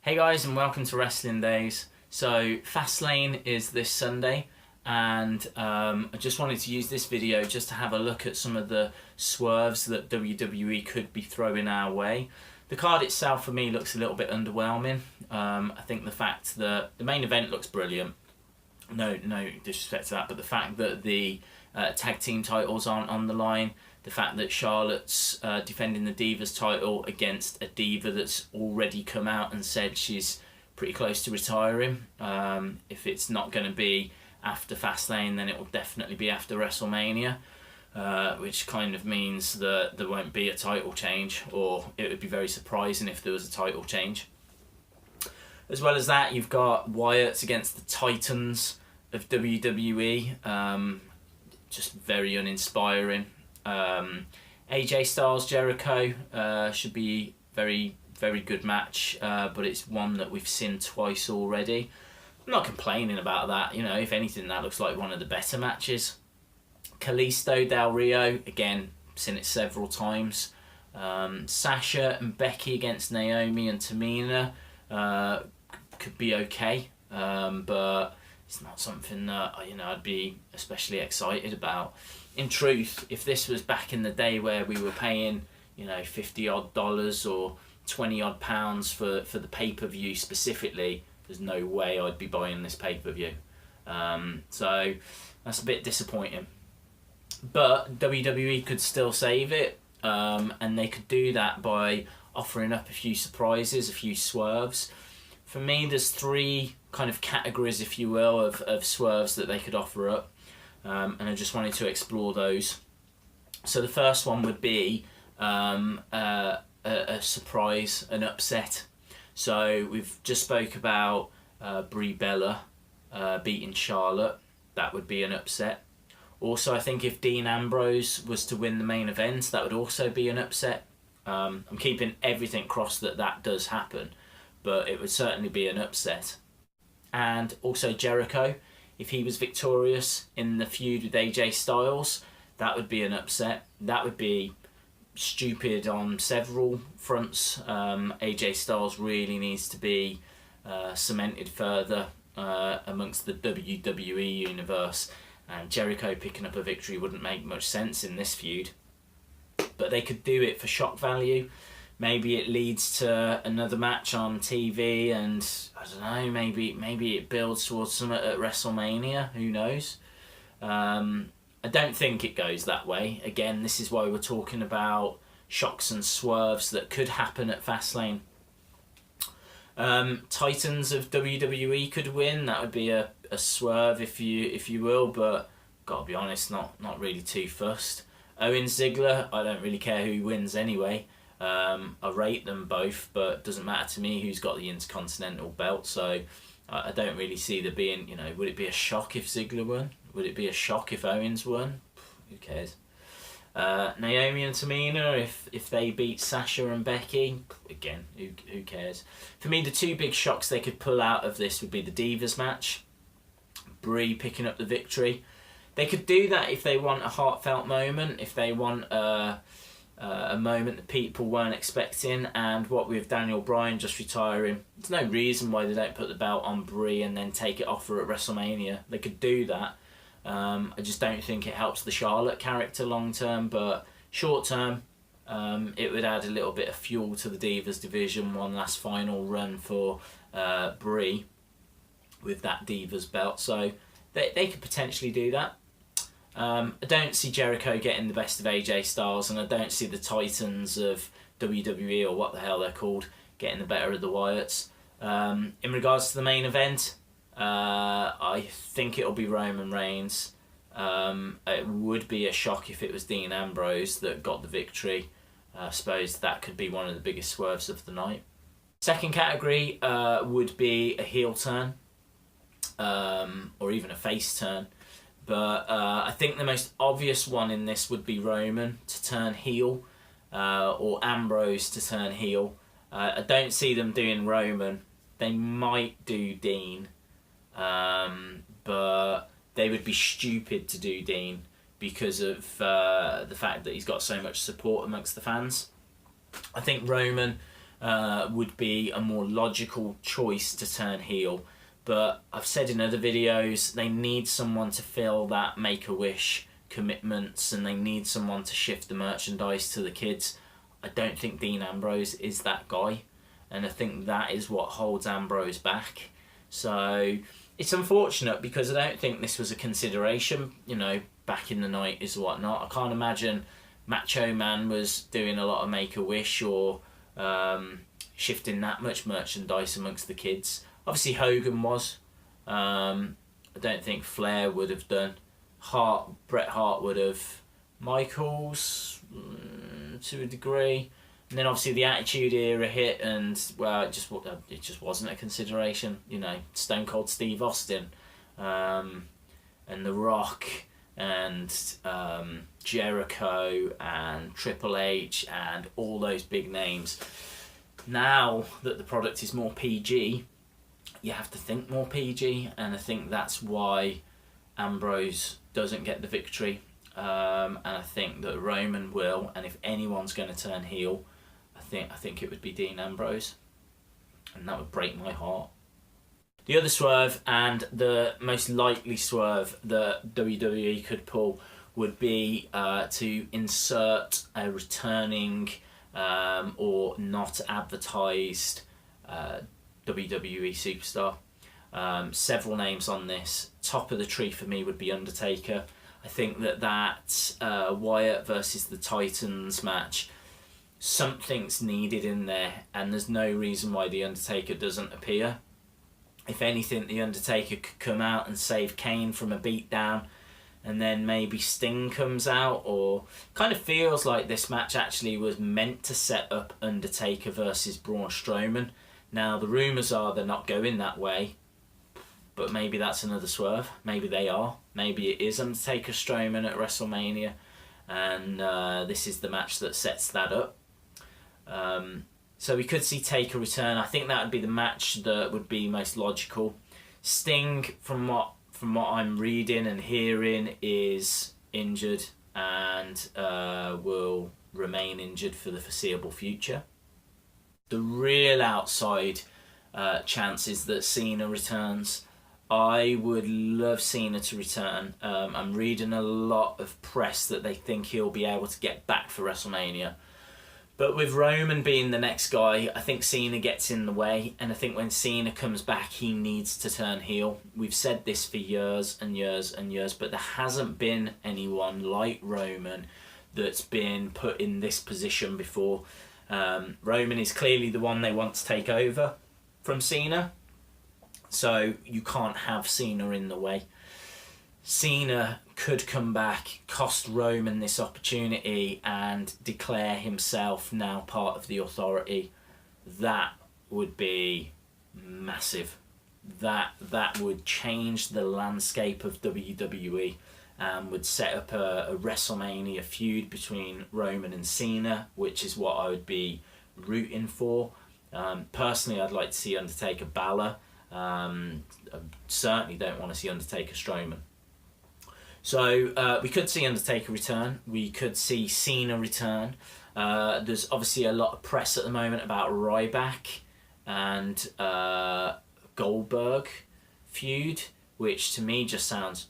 Hey guys, and welcome to Wrestling Days. So Fastlane is this Sunday, and I just wanted to use this video just to have a look at some of the swerves that WWE could be throwing our way. The card itself for me looks a little bit underwhelming. I think the fact that the main event looks brilliant, no disrespect to that, but the fact that the tag team titles aren't on the line, the fact that Charlotte's defending the Divas title against a Diva that's already come out and said she's pretty close to retiring. If it's not going to be after Fastlane, then it will definitely be after WrestleMania, which kind of means that there won't be a title change, or it would be very surprising if there was a title change. As well as that, you've got Wyatt against the Titans of WWE. Just very uninspiring. AJ Styles Jericho should be very good match, but it's one that we've seen twice already. I'm not complaining about that. You know, if anything, that looks like one of the better matches. Kalisto Del Rio, again, seen it several times. Sasha and Becky against Naomi and Tamina could be okay, but it's not something that I'd be especially excited about. In truth, if this was back in the day where we were paying $50 odd or £20 odd for the pay-per-view specifically, there's no way I'd be buying this pay-per-view. So that's a bit disappointing. But WWE could still save it, and they could do that by offering up a few surprises, a few swerves. For me, there's three kind of categories, if you will, of swerves that they could offer up, and I just wanted to explore those. So the first one would be a surprise, an upset. So we've just spoke about Brie Bella beating Charlotte. That would be an upset. Also, I think if Dean Ambrose was to win the main event, that would also be an upset. I'm keeping everything crossed that does happen, but it would certainly be an upset. And also Jericho, if he was victorious in the feud with AJ Styles, that would be an upset. That would be stupid on several fronts. AJ Styles really needs to be cemented further amongst the WWE universe, and Jericho picking up a victory wouldn't make much sense in this feud. But they could do it for shock value. Maybe it leads to another match on TV, and I don't know, maybe it builds towards something at WrestleMania, who knows. I don't think it goes that way. Again, this is why we're talking about shocks and swerves that could happen at Fastlane. Titans of WWE could win. That would be a swerve, if you will, but gotta be honest, not really too fussed. Owens Ziggler, I don't really care who wins anyway. I rate them both, but it doesn't matter to me who's got the Intercontinental belt, so I don't really see there being, would it be a shock if Ziggler won? Would it be a shock if Owens won? Who cares? Naomi and Tamina, if they beat Sasha and Becky, again, who cares? For me, the two big shocks they could pull out of this would be the Divas match, Brie picking up the victory. They could do that if they want a heartfelt moment, if they want a moment that people weren't expecting, and what with Daniel Bryan just retiring, there's no reason why they don't put the belt on Brie and then take it off her at WrestleMania. They could do that. I just don't think it helps the Charlotte character long term, but short term, it would add a little bit of fuel to the Divas division, one last final run for Brie with that Divas belt, so they could potentially do that. I don't see Jericho getting the best of AJ Styles, and I don't see the Titans of WWE, or what the hell they're called, getting the better of the Wyatts. In regards to the main event, I think it'll be Roman Reigns. It would be a shock if it was Dean Ambrose that got the victory. I suppose that could be one of the biggest swerves of the night. Second category would be a heel turn, or even a face turn. But I think the most obvious one in this would be Roman to turn heel, or Ambrose to turn heel. I don't see them doing Roman. They might do Dean, but they would be stupid to do Dean because of the fact that he's got so much support amongst the fans. I think Roman would be a more logical choice to turn heel. But I've said in other videos, they need someone to fill that Make-A-Wish commitments, and they need someone to shift the merchandise to the kids. I don't think Dean Ambrose is that guy, and I think that is what holds Ambrose back. So it's unfortunate, because I don't think this was a consideration, you know, back in the 90s or whatnot. I can't imagine Macho Man was doing a lot of Make-A-Wish or shifting that much merchandise amongst the kids. Obviously Hogan was. I don't think Flair would have done. Bret Hart would have. Michaels, to a degree. And then obviously the Attitude Era hit, and well, it just wasn't a consideration. You know, Stone Cold Steve Austin, and The Rock, and Jericho, and Triple H, and all those big names. Now that the product is more PG, you have to think more PG, and I think that's why Ambrose doesn't get the victory. And I think that Roman will, and if anyone's going to turn heel, I think it would be Dean Ambrose, and that would break my heart. The other swerve, and the most likely swerve that WWE could pull, would be to insert a returning or not advertised WWE superstar. Several names on this. Top of the tree for me would be Undertaker. I think that Wyatt versus the Titans match, something's needed in there, and there's no reason why the Undertaker doesn't appear. If anything, the Undertaker could come out and save Kane from a beatdown, and then maybe Sting comes out, or kind of feels like this match actually was meant to set up Undertaker versus Braun Strowman. Now the rumours are they're not going that way, but maybe that's another swerve. Maybe they are. Maybe it is Undertaker Strowman at WrestleMania, and this is the match that sets that up. So we could see Taker return. I think that would be the match that would be most logical. Sting, from what I'm reading and hearing, is injured and will remain injured for the foreseeable future. The real outside chance is that Cena returns. I would love Cena to return. I'm reading a lot of press that they think he'll be able to get back for WrestleMania. But with Roman being the next guy, I think Cena gets in the way, and I think when Cena comes back, he needs to turn heel. We've said this for years and years and years, but there hasn't been anyone like Roman that's been put in this position before. Roman is clearly the one they want to take over from Cena, so you can't have Cena in the way. Cena could come back, cost Roman this opportunity, and declare himself now part of the Authority. That would be massive. That would change the landscape of WWE, and would set up a WrestleMania feud between Roman and Cena, which is what I would be rooting for. Personally, I'd like to see Undertaker Balor. I certainly don't want to see Undertaker Strowman. So we could see Undertaker return. We could see Cena return. There's obviously a lot of press at the moment about Ryback and Goldberg feud, which to me just sounds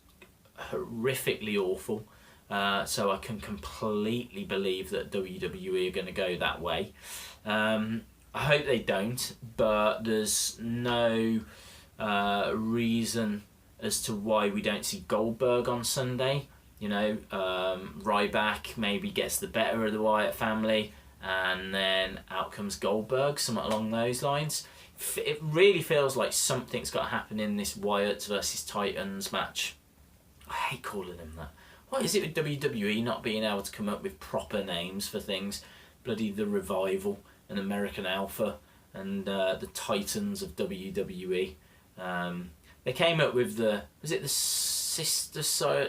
horrifically awful. So I can completely believe that WWE are going to go that way. I hope they don't, but there's no reason as to why we don't see Goldberg on Sunday. You know, Ryback maybe gets the better of the Wyatt family, and then out comes Goldberg, something along those lines. It really feels like something's got to happen in this Wyatt versus Titans match. I hate calling them that. What is it with WWE not being able to come up with proper names for things? Bloody The Revival and American Alpha and the Titans of WWE. They came up with the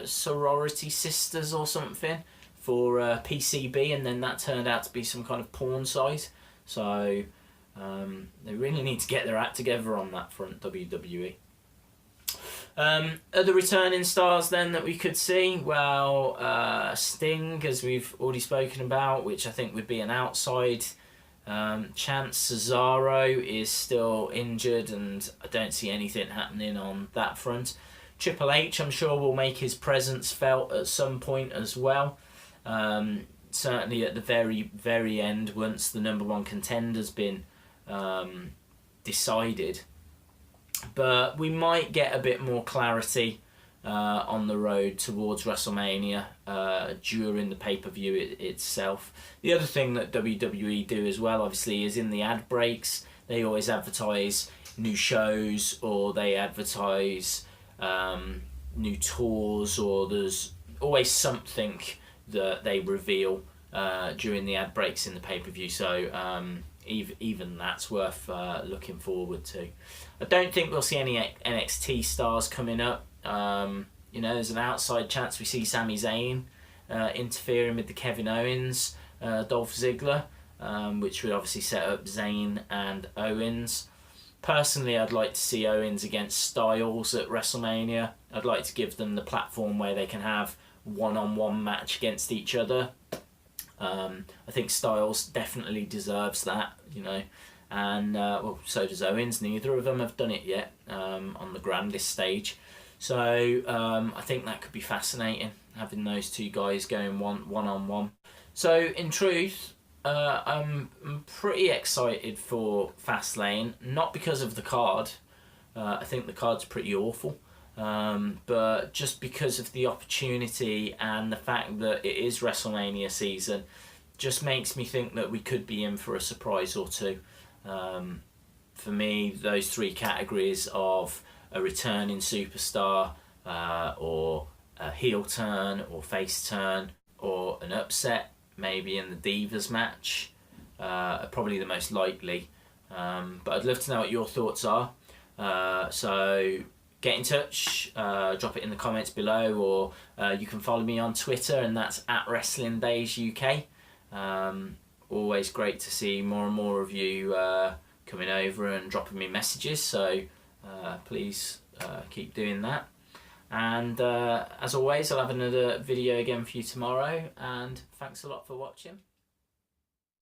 sorority sisters or something for PCB, and then that turned out to be some kind of porn site. So they really need to get their act together on that front, WWE. Other returning stars then that we could see, well, Sting, as we've already spoken about, which I think would be an outside Chance Cesaro is still injured, and I don't see anything happening on that front. Triple H, I'm sure, will make his presence felt at some point as well. Certainly at the very end, once the number one contender's been decided. But we might get a bit more clarity on the road towards WrestleMania during the pay-per-view itself. The other thing that WWE do as well, obviously, is in the ad breaks. They always advertise new shows, or they advertise new tours, or there's always something that they reveal during the ad breaks in the pay-per-view. So even that's worth looking forward to. I don't think we'll see any NXT stars coming up. There's an outside chance we see Sami Zayn interfering with the Kevin Owens, Dolph Ziggler, which would obviously set up Zayn and Owens. Personally, I'd like to see Owens against Styles at WrestleMania. I'd like to give them the platform where they can have one-on-one match against each other. I think Styles definitely deserves that, and so does Owens. Neither of them have done it yet on the grandest stage. So I think that could be fascinating, having those two guys going one-on-one. So in truth, I'm pretty excited for Fastlane, not because of the card. I think the card's pretty awful, but just because of the opportunity and the fact that it is WrestleMania season, just makes me think that we could be in for a surprise or two. For me, those three categories of a returning superstar, or a heel turn or face turn, or an upset, maybe in the Divas match, are probably the most likely. But I'd love to know what your thoughts are. So get in touch, drop it in the comments below, or you can follow me on Twitter, and that's @WrestlingDaysUK. Always great to see more and more of you coming over and dropping me messages, so please keep doing that. And as always, I'll have another video again for you tomorrow, and thanks a lot for watching.